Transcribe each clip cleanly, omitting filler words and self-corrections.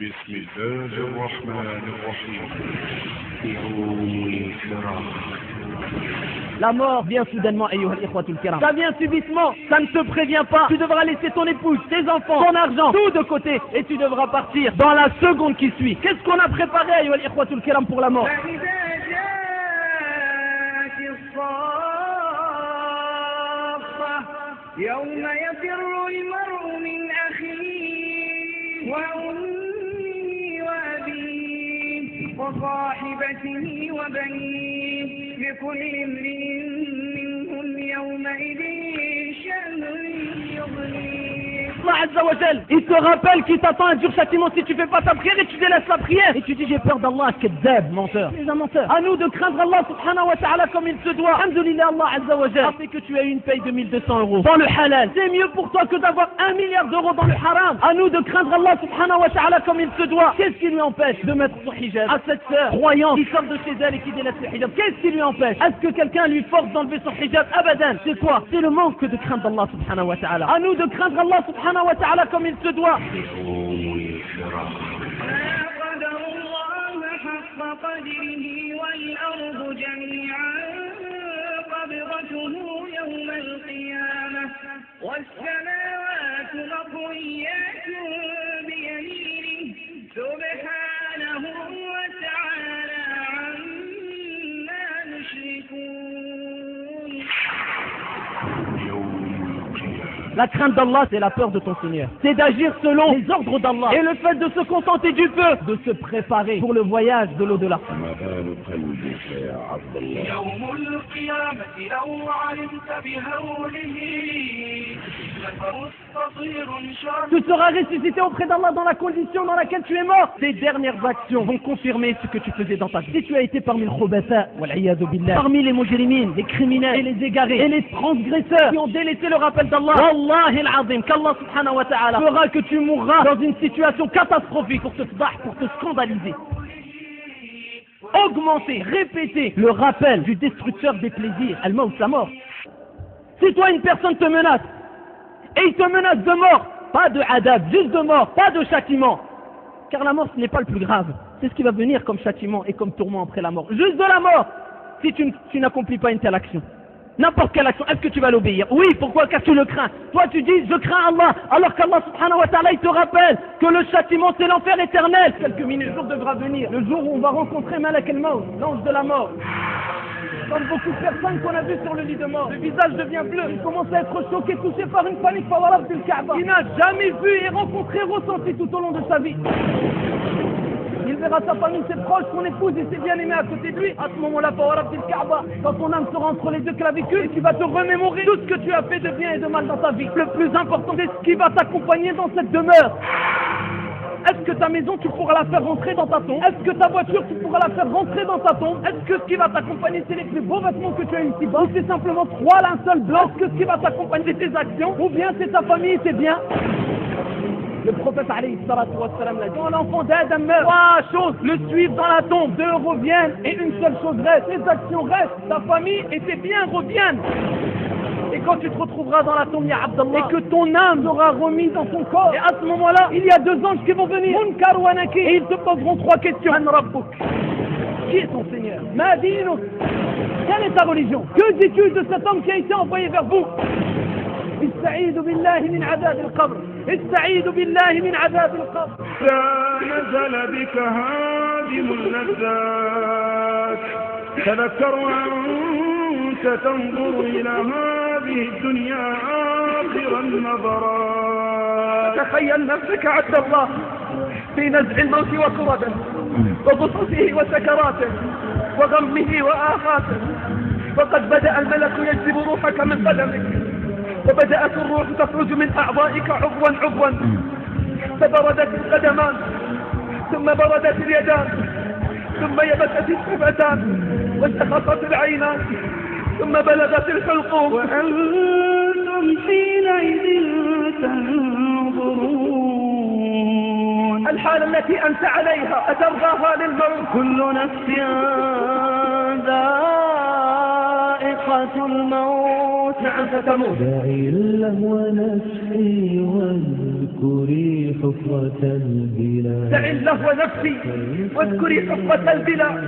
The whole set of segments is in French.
بسم الله الرحمن الرحيم. يوم الفراق. La mort vient soudainement, ayyuhal ikhwatul kiram. Ça vient subitement, ça ne te prévient pas. Tu devras laisser ton épouse, tes enfants, ton argent, tout de côté, et tu devras partir dans la seconde qui suit. Qu'est-ce qu'on a préparé, ayyuhal ikhwatul kiram, pour la mort? يوم يفر المرء من أخيه وأمه وأبيه وصاحبته وبنيه لكل امرئ منهم يومئذ شأن يغنيه. Allah Azza wa Jal, il te rappelle qu'il t'attend un dur châtiment si tu fais pas ta prière et tu délaisses la prière. Et tu dis j'ai peur d'Allah, kedab, menteur. Les menteurs. À nous de craindre Allah subhanahu wa ta'ala comme il se doit. Alhamdulillah, Allah Azza wa Jal a fait que tu aies une paye de 1200 euros dans le halal. C'est mieux pour toi que d'avoir 1 milliard d'euros dans le haram. À nous de craindre Allah subhanahu wa ta'ala comme il se doit. Qu'est-ce qui lui empêche de mettre son hijab? À cette sœur croyante qui sort de chez elle et qui délaisse le hijab, qu'est-ce qui lui empêche? Est-ce que quelqu'un lui force d'enlever son hijab? Abadan. C'est quoi? C'est le manque de craindre Allah subhanahu wa ta'ala. À nous de craindre Allah subhanahu wa ta'ala comme il se doit. يوم الفراق. ما قدر الله حق قدره والأرض جميعا قبضته يوم القيامة والسماوات مطويات بيمينه سبحانه وتعالى عما يشركون. يوم القيامة. La crainte d'Allah, c'est la peur de ton Seigneur. C'est d'agir selon les ordres d'Allah. Et le fait de se contenter du peu, de se préparer pour le voyage de l'au-delà. ما بال قلبك يا عبد الله. يوم القيامة لو علمت بهوله لمستطير شر. Tu seras ressuscité auprès d'Allah dans la condition dans laquelle tu es mort. Tes dernières actions vont confirmer ce que tu faisais dans ta vie. Si tu as été parmi le khubasa, wal'iyadu billah, parmi les mujrimines, les criminels et les égarés et les transgresseurs qui ont délaissé le rappel d'Allah, Wallahi al-azim, qu'Allah subhanahu wa ta'ala fera que tu mourras dans une situation catastrophique pour te scandaliser. Augmenter, répéter le rappel du destructeur des plaisirs, al-maut, la mort. Si toi une personne te menace, et il te menace de mort, pas de adab, juste de mort, pas de châtiment. Car la mort ce n'est pas le plus grave, c'est ce qui va venir comme châtiment et comme tourment après la mort. Juste de la mort, si tu n'accomplis pas une telle action. N'importe quelle action, est-ce que tu vas l'obéir? Oui, pourquoi? Car tu le crains. Toi tu dis, je crains Allah, alors qu'Allah subhanahu wa ta'ala, il te rappelle que le châtiment c'est l'enfer éternel. Quelques minutes, le jour devra venir, le jour où on va rencontrer Malak al-Maut, l'ange de la mort. Comme beaucoup de personnes qu'on a vues sur le lit de mort, le visage devient bleu, il commence à être choqué, touché par une panique, il n'a jamais vu et rencontré, ressenti tout au long de sa vie. Il verra sa famille, ses proches, son épouse et ses bien-aimés à côté de lui. À ce moment-là, quand ton âme sera entre les deux clavicules, tu vas te remémorer tout ce que tu as fait de bien et de mal dans ta vie. Le plus important, c'est ce qui va t'accompagner dans cette demeure. Est-ce que ta maison, tu pourras la faire rentrer dans ta tombe? Est-ce que ta voiture, tu pourras la faire rentrer dans ta tombe? Est-ce que ce qui va t'accompagner, c'est les plus beaux vêtements que tu as ici-bas? Ou c'est simplement 3 linceuls blancs? Est-ce que ce qui va t'accompagner, c'est tes actions? Ou bien c'est ta famille et tes biens? Le prophète alayhi salatu wa salam l'a dit, quand l'enfant d'Adam meurt, 3 choses le suivent dans la tombe, 2 reviennent et une seule chose reste, tes actions restent, ta famille et tes biens reviennent. Et quand tu te retrouveras dans la tombe, ya Abdallah, et que ton âme sera remise dans ton corps, et à ce moment-là, il y a 2 anges qui vont venir, Munkar wa Nakir, et ils te poseront 3 questions. Man Rabbuk, qui est ton Seigneur? Ma dinuk, quelle est ta religion? Que dis-tu de cet homme qui a été envoyé vers vous? استعيذ بالله من عذاب القبر استعيذ بالله من عذاب القبر. لا نزل بك هادم اللذات تذكر أنت تنظر إلى هذه الدنيا آخر النظرات. تخيل نفسك عبد الله في نزع الموت وكربه وبطشه وسكراته وغمه وآفاته، وقد بدأ الملك يجذب روحك من قدمك، وبدأت الروح تخرج من أعضائك عضوا عضوا، فبردت القدمان ثم بردت اليدان ثم يبست الشفتان واشتخصت العينان ثم بلغت الحلقوم، وأنتم حينئذ تنظرون. الحالة التي أنت عليها أترضاها للموت؟ كل نفس ذائقة الموت. نعم ستموت. داعي الله ونفسي والكل اذكري حفرة البلاد دعي اللهو نفسي واذكري حفرة البلاد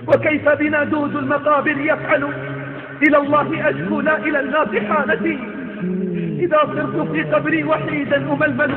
وكيف بنا دود المقابر يفعل إلى الله أشكو لا إلى الناس حالتي إذا صرت في قبري وحيدا أململ